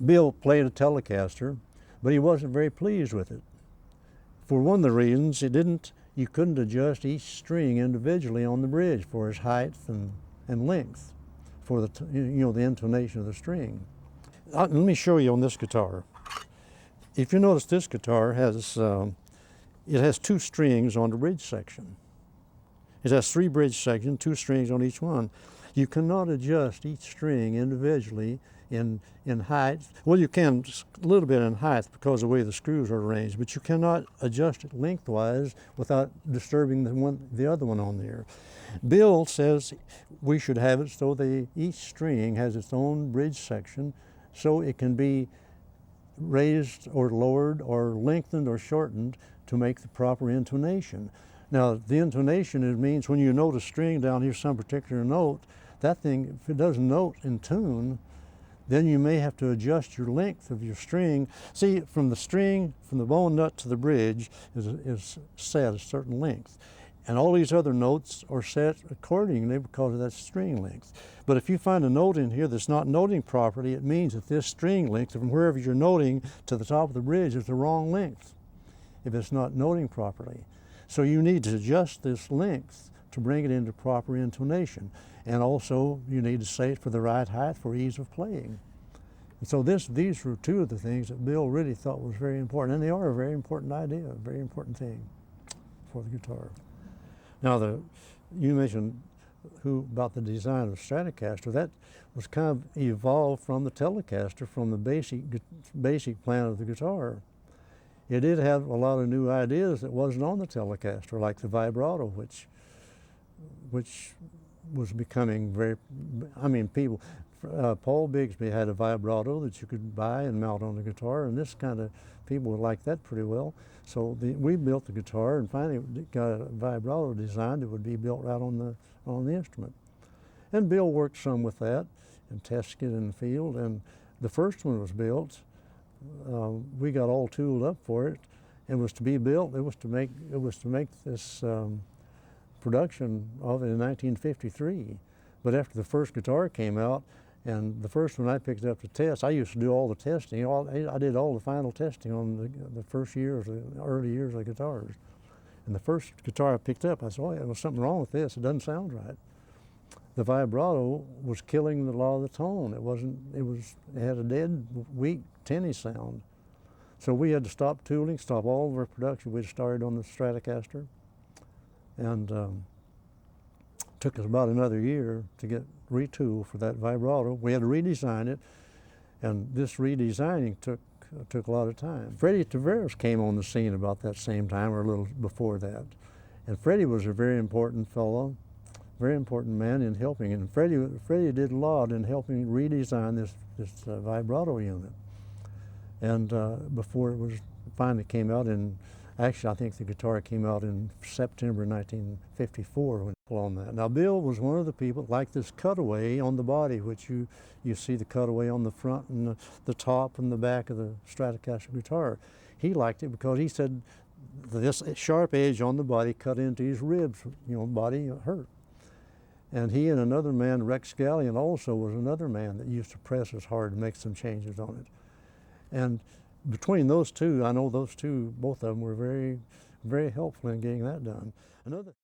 Bill played a Telecaster, but he wasn't very pleased with it. For one of the reasons, you couldn't adjust each string individually on the bridge for its height and length, for the intonation of the string. Let me show you on this guitar. If you notice, this guitar has two strings on the bridge section. It has 3 bridge sections, 2 strings on each one. You cannot adjust each string individually in height. Well, you can a little bit in height because of the way the screws are arranged, but you cannot adjust it lengthwise without disturbing the other one on there. Bill says we should have it so each string has its own bridge section, so it can be raised or lowered or lengthened or shortened to make the proper intonation. Now, the intonation, means when you note a string down here, some particular note, that thing, if it doesn't note in tune, then you may have to adjust your length of your string. See, from the bone nut to the bridge is set a certain length. And all these other notes are set accordingly because of that string length. But if you find a note in here that's not noting properly, it means that this string length, from wherever you're noting to the top of the bridge, is the wrong length if it's not noting properly. So you need to adjust this length to bring it into proper intonation. And also, you need to say it for the right height for ease of playing. And so these were 2 of the things that Bill really thought was very important. And they are a very important idea, a very important thing for the guitar. Now, you mentioned about the design of the Stratocaster. That was kind of evolved from the Telecaster, from the basic plan of the guitar. It did have a lot of new ideas that wasn't on the Telecaster, like the vibrato, which was becoming Paul Bigsby had a vibrato that you could buy and mount on the guitar, and this kind of people would like that pretty well. So we built the guitar and finally got a vibrato design that would be built right on the instrument. And Bill worked some with that and tested it in the field, and the first one was built. We got all tooled up for it. It was to be built. It was to make this production of it in 1953. But after the first guitar came out, and the first one I picked up to test, I used to do all the testing. I did all the final testing on the first years, the early years of guitars. And the first guitar I picked up, I said, "Oh, yeah, there was something wrong with this. It doesn't sound right." The vibrato was killing a lot of the tone. It had a dead, weak, tinny sound. So we had to stop tooling, stop all of our production. We started on the Stratocaster, and took us about another year to get retooled for that vibrato. We had to redesign it, and this redesigning took a lot of time. Freddy Tavares came on the scene about that same time, or a little before that. And Freddy was a very important fellow, very important man in helping. And Freddy did a lot in helping redesign this vibrato unit. And before it finally came out actually I think the guitar came out in September 1954 when on that. Now Bill was one of the people like this cutaway on the body, which you see the cutaway on the front and the top and the back of the Stratocaster guitar. He liked it because he said this sharp edge on the body cut into his ribs, body hurt. And he and another man, Rex Gallion, also was another man that used to press us hard and make some changes on it. And between those two, I know those two, both of them were very, very helpful in getting that done. Another